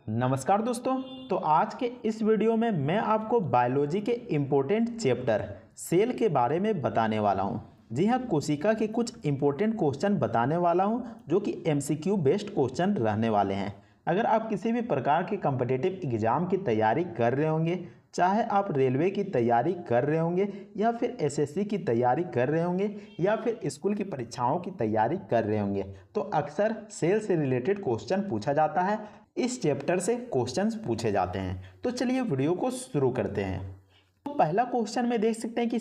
नमस्कार दोस्तों। तो आज के इस वीडियो में मैं आपको बायोलॉजी के इम्पोर्टेंट चैप्टर सेल के बारे में बताने वाला हूं। जी हाँ, कोशिका के कुछ इम्पोर्टेंट क्वेश्चन बताने वाला हूं जो कि एमसीक्यू बेस्ड क्वेश्चन रहने वाले हैं। अगर आप किसी भी प्रकार के कॉम्पिटिटिव एग्जाम की तैयारी कर रहे होंगे, चाहे आप रेलवे की तैयारी कर रहे होंगे या फिर एसएससी की तैयारी कर रहे होंगे या फिर स्कूल की परीक्षाओं की तैयारी कर रहे होंगे, तो अक्सर सेल से रिलेटेड क्वेश्चन पूछा जाता है। इस चैप्टर से क्वेश्चंस पूछे जाते हैं। तो चलिए वीडियो को शुरू करते हैं। तो पहला क्वेश्चन में देख सकते हैं कि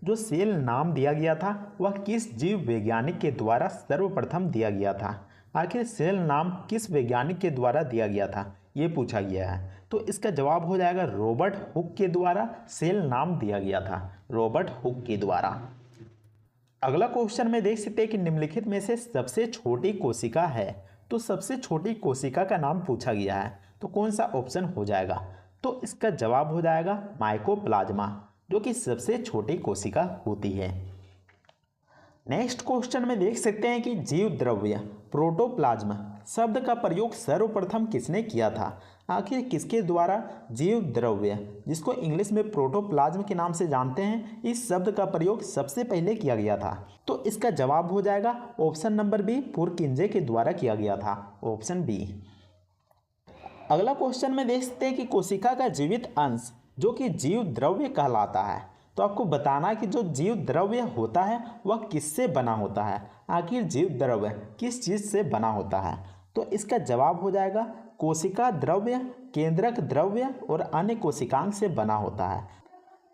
जो सेल नाम दिया गया था वह किस जीव वैज्ञानिक के द्वारा सर्वप्रथम दिया गया था। आखिर सेल नाम किस वैज्ञानिक के द्वारा दिया गया था, ये पूछा गया है। तो इसका जवाब हो जाएगा रॉबर्ट हुक के द्वारा सेल नाम दिया गया था, रॉबर्ट हुक के द्वारा। अगला क्वेश्चन में देख सकते हैं कि निम्नलिखित में से सबसे छोटी कोशिका है। तो सबसे छोटी कोशिका का नाम पूछा गया है, तो कौन सा ऑप्शन हो जाएगा? तो इसका जवाब हो जाएगा माइकोप्लाज्मा, जो कि सबसे छोटी कोशिका होती है। नेक्स्ट क्वेश्चन में देख सकते हैं कि जीव द्रव्य प्रोटोप्लाज्म शब्द का प्रयोग सर्वप्रथम किसने किया था। आखिर किसके द्वारा जीव द्रव्य, जिसको इंग्लिश में प्रोटोप्लाज्म के नाम से जानते हैं, इस शब्द का प्रयोग सबसे पहले किया गया था? तो इसका जवाब हो जाएगा ऑप्शन नंबर बी, पुरकिंजे के द्वारा किया गया था, ऑप्शन बी। अगला क्वेश्चन में देख सकते हैं कि कोशिका का जीवित अंश जो कि जीव द्रव्य कहलाता है। तो आपको बताना है कि जो जीव द्रव्य होता है वह किससे बना होता है। आखिर जीव द्रव्य किस चीज़ से बना होता है? तो इसका जवाब हो जाएगा कोशिका द्रव्य, केंद्रक द्रव्य और अन्य कोशिकांग से बना होता है।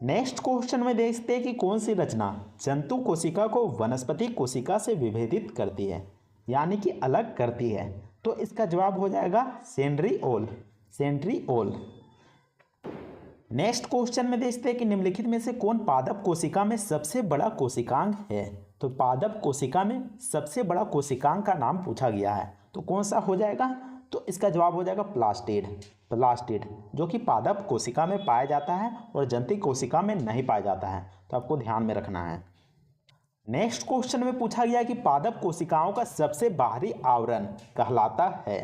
नेक्स्ट क्वेश्चन में देखते हैं कि कौन सी रचना जंतु कोशिका को वनस्पति कोशिका से विभेदित करती है, यानी कि अलग करती है। तो इसका जवाब हो जाएगा सेंट्रिओल, सेंट्रिओल। नेक्स्ट क्वेश्चन में देखते हैं कि निम्नलिखित में से कौन पादप कोशिका में सबसे बड़ा कोशिकांग है। तो पादप कोशिका में सबसे बड़ा कोशिकांग का नाम पूछा गया है, तो कौन सा हो जाएगा? तो इसका जवाब हो जाएगा प्लास्टिड, प्लास्टिड, जो कि पादप कोशिका में पाया जाता है और जंतु कोशिका में नहीं पाया जाता है। तो आपको ध्यान में रखना है। नेक्स्ट क्वेश्चन में पूछा गया कि पादप कोशिकाओं का सबसे बाहरी आवरण कहलाता है।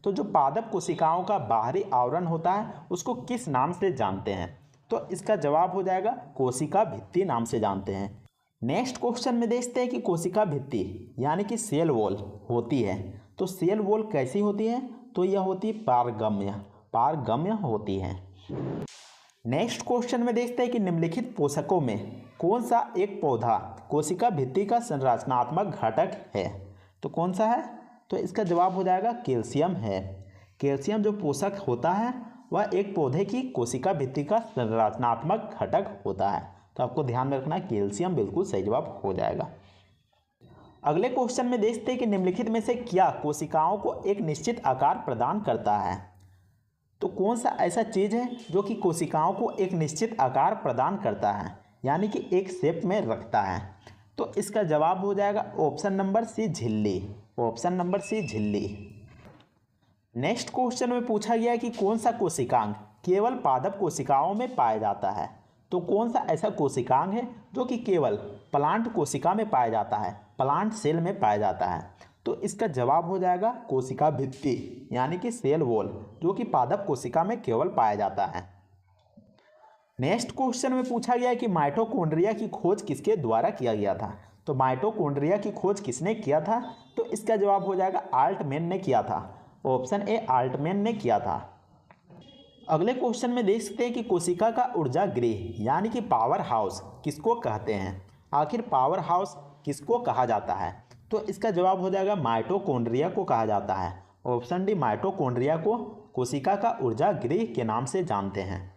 तो जो पादप कोशिकाओं का बाहरी आवरण होता है उसको किस नाम से जानते हैं? तो इसका जवाब हो जाएगा कोशिका भित्ति नाम से जानते हैं। नेक्स्ट क्वेश्चन में देखते हैं कि कोशिका भित्ति यानी कि सेल वॉल होती है, तो सेल वॉल कैसी होती है? तो यह होती है पारगम्य, पारगम्य होती है। नेक्स्ट क्वेश्चन में देखते हैं कि निम्नलिखित पोषकों में कौन सा एक पौधा कोशिका भित्ति का संरचनात्मक घटक है। तो कौन सा है? तो इसका जवाब हो जाएगा कैल्शियम है। कैल्शियम जो पोषक होता है वह एक पौधे की कोशिका भित्ति का संरचनात्मक घटक होता है। तो आपको ध्यान में रखना, कैल्शियम बिल्कुल सही जवाब हो जाएगा। अगले क्वेश्चन में देखते हैं कि निम्नलिखित में से क्या कोशिकाओं को एक निश्चित आकार प्रदान करता है। तो कौन सा ऐसा चीज़ है जो कि कोशिकाओं को एक निश्चित आकार प्रदान करता है, यानी कि एक शेप में रखता है? तो इसका जवाब हो जाएगा ऑप्शन नंबर सी, झिल्ली, ऑप्शन नंबर सी, झिल्ली। नेक्स्ट क्वेश्चन में पूछा गया है कि कौन सा कोशिकांग केवल पादप कोशिकाओं में पाया जाता है। तो कौन सा ऐसा कोशिकांग है जो कि केवल प्लांट कोशिका में पाया जाता है, प्लांट सेल में पाया जाता है? तो इसका जवाब हो जाएगा कोशिका भित्ति यानी कि सेल वॉल, जो कि पादप कोशिका में केवल पाया जाता है। नेक्स्ट क्वेश्चन में पूछा गया है कि माइटोकॉन्ड्रिया की खोज किसके द्वारा किया गया था। तो माइटोकॉन्ड्रिया की खोज किसने किया था? तो इसका जवाब हो जाएगा आल्टमैन ने किया था, ऑप्शन ए, आल्टमैन ने किया था। अगले क्वेश्चन में देख सकते हैं कि कोशिका का ऊर्जा गृह यानी कि पावर हाउस किसको कहते हैं। आखिर पावर हाउस किसको कहा जाता है? तो इसका जवाब हो जाएगा माइटोकॉन्ड्रिया को कहा जाता है, ऑप्शन डी, माइटोकॉन्ड्रिया को कोशिका का ऊर्जा गृह के नाम से जानते हैं।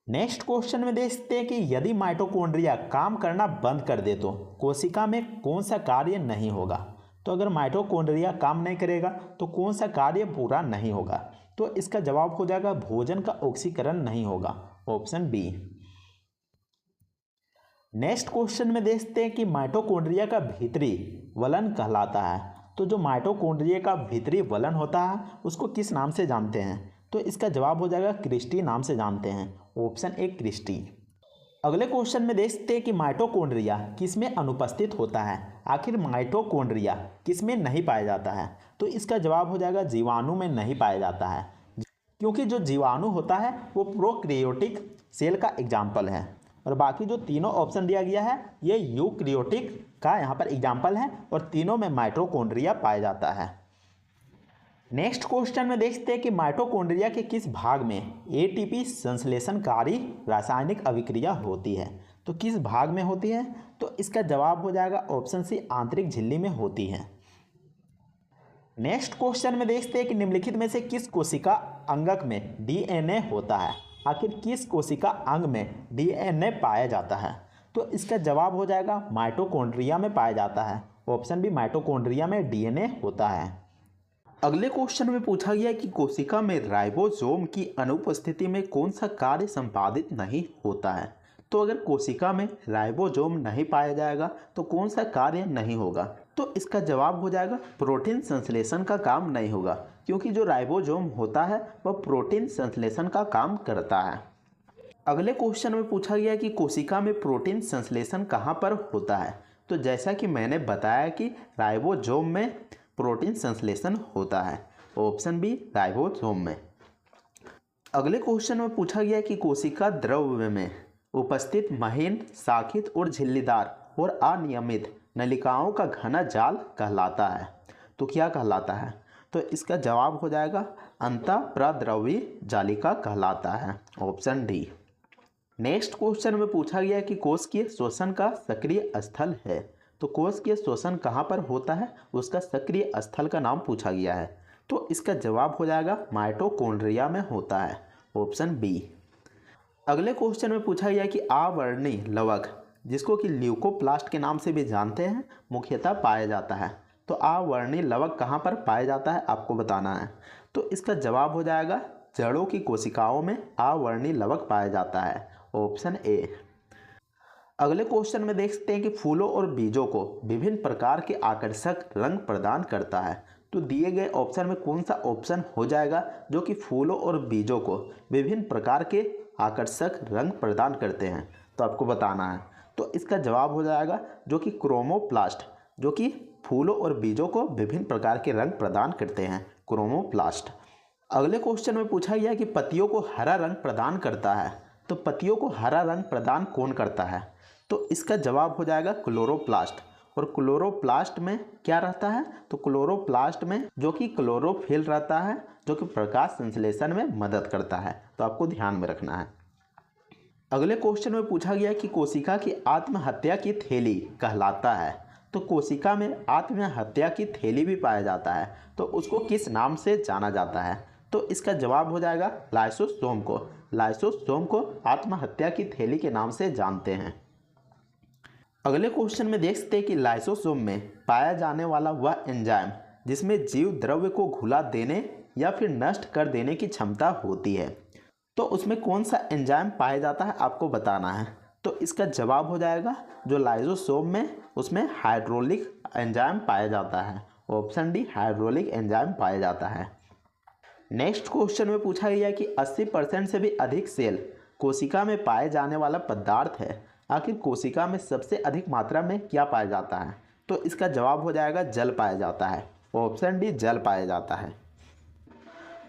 नेक्स्ट क्वेश्चन में देखते हैं कि यदि माइटोकॉन्ड्रिया काम करना बंद कर दे तो कोशिका में कौन सा कार्य नहीं होगा। तो अगर माइटोकॉन्ड्रिया काम नहीं करेगा तो कौन सा कार्य पूरा नहीं होगा। तो इसका जवाब हो जाएगा भोजन का ऑक्सीकरण नहीं होगा, ऑप्शन बी। नेक्स्ट क्वेश्चन में देखते हैं कि माइटोकॉन्ड्रिया का भीतरी वलन कहलाता है। तो जो माइटोकॉन्ड्रिया का भीतरी वलन होता है उसको किस नाम से जानते हैं? तो इसका जवाब हो जाएगा क्रिस्टी नाम से जानते हैं, ऑप्शन ए, क्रिस्टी। अगले क्वेश्चन में देखते हैं कि माइटोकॉन्ड्रिया किसमें अनुपस्थित होता है। आखिर माइटोकॉन्ड्रिया किसमें नहीं पाया जाता है, तो इसका जवाब हो जाएगा जीवाणु में नहीं पाया जाता है, क्योंकि जो जीवाणु होता है वो प्रोक्रियोटिक सेल का एग्जाम्पल है, और बाकी जो तीनों ऑप्शन दिया गया है ये यूक्रियोटिक का यहाँ पर एग्जाम्पल है, और तीनों में माइटोकॉन्ड्रिया पाया जाता है। नेक्स्ट क्वेश्चन में देखते हैं कि माइटोकॉन्ड्रिया के किस भाग में एटीपी संश्लेषणकारी रासायनिक अभिक्रिया होती है, तो किस भाग में होती है, तो इसका जवाब हो जाएगा ऑप्शन सी आंतरिक झिल्ली में होती है। नेक्स्ट क्वेश्चन में देखते हैं कि निम्नलिखित में से किस कोशिका अंगक में डीएनए होता है। आखिर किस कोशिका अंग में डीएनए पाया जाता है, तो इसका जवाब हो जाएगा माइटोकॉन्ड्रिया में पाया जाता है। ऑप्शन बी माइटोकॉन्ड्रिया में डीएनए होता है। अगले क्वेश्चन में पूछा गया कि कोशिका में राइबोसोम की अनुपस्थिति में कौन सा कार्य संपादित नहीं होता है। तो अगर कोशिका में राइबोसोम नहीं पाया जाएगा तो कौन सा कार्य नहीं होगा, तो इसका जवाब हो जाएगा प्रोटीन संश्लेषण का काम नहीं होगा, क्योंकि जो राइबोसोम होता है वह प्रोटीन संश्लेषण का काम करता है। अगले क्वेश्चन में पूछा गया कि कोशिका में प्रोटीन संश्लेषण कहाँ पर होता है, तो जैसा कि मैंने बताया कि राइबोसोम में प्रोटीन संश्लेषण होता है। ऑप्शन बी राइबोसोम में। अगले क्वेश्चन में पूछा गया कि कोशिका द्रव्य में उपस्थित महीन, शाखित और झिल्लीदार और अनियमित नलिकाओं का घना जाल कहलाता है, तो क्या कहलाता है, तो इसका जवाब हो जाएगा अंतःप्रद्रवी जालिका कहलाता है। Option D. नेक्स्ट क्वेश्चन में पूछा गया कि कोशिकीय श्वसन का सक्रिय स्थल है, तो कोशिकीय श्वसन कहाँ पर होता है, उसका सक्रिय स्थल का नाम पूछा गया है, तो इसका जवाब हो जाएगा माइटोकॉन्ड्रिया में होता है। Option B. अगले क्वेश्चन में पूछा गया कि आवर्णी लवक, जिसको कि ल्यूकोप्लास्ट के नाम से भी जानते हैं, मुख्यतः पाया जाता है, तो आवर्णी लवक कहाँ पर पाया जाता है आपको बताना है, तो इसका जवाब हो जाएगा जड़ों की कोशिकाओं में आवर्णी लवक पाया जाता है। Option A. अगले क्वेश्चन में देखते हैं कि फूलों और बीजों को विभिन्न प्रकार के आकर्षक रंग प्रदान करता है, तो दिए गए ऑप्शन में कौन सा ऑप्शन हो जाएगा जो कि फूलों और बीजों को विभिन्न प्रकार के आकर्षक रंग प्रदान करते हैं, तो आपको बताना है, तो इसका जवाब हो जाएगा जो कि क्रोमोप्लास्ट, जो कि फूलों और बीजों को विभिन्न प्रकार के रंग प्रदान करते हैं, क्रोमोप्लास्ट। अगले क्वेश्चन में पूछा गया कि पत्तियों को हरा रंग प्रदान करता है, तो पत्तियों को हरा रंग प्रदान कौन करता है, तो इसका जवाब हो जाएगा क्लोरोप्लास्ट। और क्लोरोप्लास्ट में क्या रहता है, तो क्लोरोप्लास्ट में जो कि क्लोरोफिल रहता है, जो कि प्रकाश संश्लेषण में मदद करता है, तो आपको ध्यान में रखना है। अगले क्वेश्चन में पूछा गया कि कोशिका की आत्महत्या की थैली कहलाता है, तो कोशिका में आत्महत्या की थैली भी पाया जाता है, तो उसको किस नाम से जाना जाता है, तो इसका जवाब हो जाएगा लाइसोसोम को। लाइसोसोम को आत्महत्या की थैली के नाम से जानते हैं। अगले क्वेश्चन में देख सकते हैं कि लाइसोसोम में पाया जाने वाला वह एंजाइम जिसमें जीव द्रव्य को घुला देने या फिर नष्ट कर देने की क्षमता होती है, तो उसमें कौन सा एंजाइम पाया जाता है आपको बताना है, तो इसका जवाब हो जाएगा जो लाइसोसोम में उसमें हाइड्रोलिक एंजाइम पाया जाता है। ऑप्शन डी हाइड्रोलिक एंजाइम पाया जाता है। नेक्स्ट क्वेश्चन में पूछा गया कि 80% से भी अधिक सेल कोशिका में पाए जाने वाला पदार्थ है, आखिर कोशिका में सबसे अधिक मात्रा में क्या पाया जाता है, तो इसका जवाब हो जाएगा जल पाया जाता है। ऑप्शन डी जल पाया जाता है।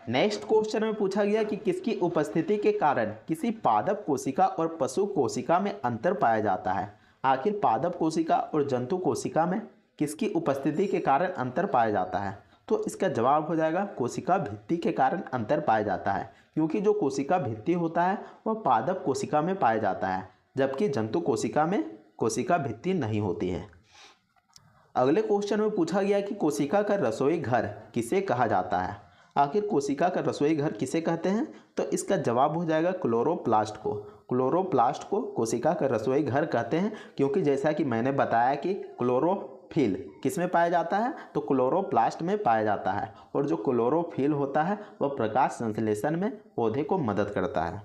नेक्स्ट क्वेश्चन में पूछा गया कि किसकी उपस्थिति के कारण किसी पादप कोशिका और पशु कोशिका में अंतर पाया जाता है। आखिर पादप कोशिका और जंतु कोशिका में किसकी उपस्थिति के कारण अंतर पाया जाता है, तो इसका जवाब हो जाएगा कोशिका भित्ति के कारण अंतर पाया जाता है, क्योंकि जो कोशिका भित्ति होता है वह पादप कोशिका में पाया जाता है, जबकि जंतु कोशिका में कोशिका भित्ति नहीं होती है। अगले क्वेश्चन में पूछा गया कि कोशिका का रसोई घर किसे कहा जाता है। आखिर कोशिका का रसोई घर किसे कहते हैं, तो इसका जवाब हो जाएगा क्लोरोप्लास्ट को। क्लोरोप्लास्ट को कोशिका का रसोई घर कहते हैं, क्योंकि जैसा कि मैंने बताया कि क्लोरोफिल किस में पाया जाता है, तो क्लोरोप्लास्ट में पाया जाता है, और जो क्लोरोफिल होता है वह प्रकाश संश्लेषण में पौधे को मदद करता है।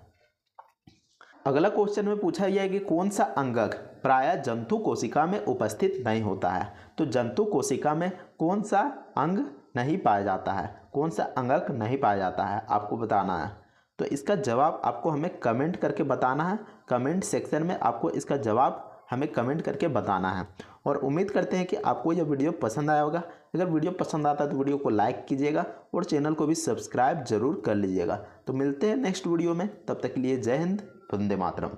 अगला क्वेश्चन में पूछा गया है कि कौन सा अंगक प्रायः जंतु कोशिका में उपस्थित नहीं होता है, तो जंतु कोशिका में कौन सा अंग नहीं पाया जाता है, कौन सा अंगक नहीं पाया जाता है आपको बताना है, तो इसका जवाब आपको हमें कमेंट करके बताना है। कमेंट सेक्शन में आपको इसका जवाब हमें कमेंट करके बताना है। और उम्मीद करते हैं कि आपको यह वीडियो पसंद आया होगा। अगर वीडियो पसंद आता है तो वीडियो को लाइक कीजिएगा और चैनल को भी सब्सक्राइब जरूर कर लीजिएगा। तो मिलते हैं नेक्स्ट वीडियो में, तब तक के लिए जय हिंद, वंदे मातरम।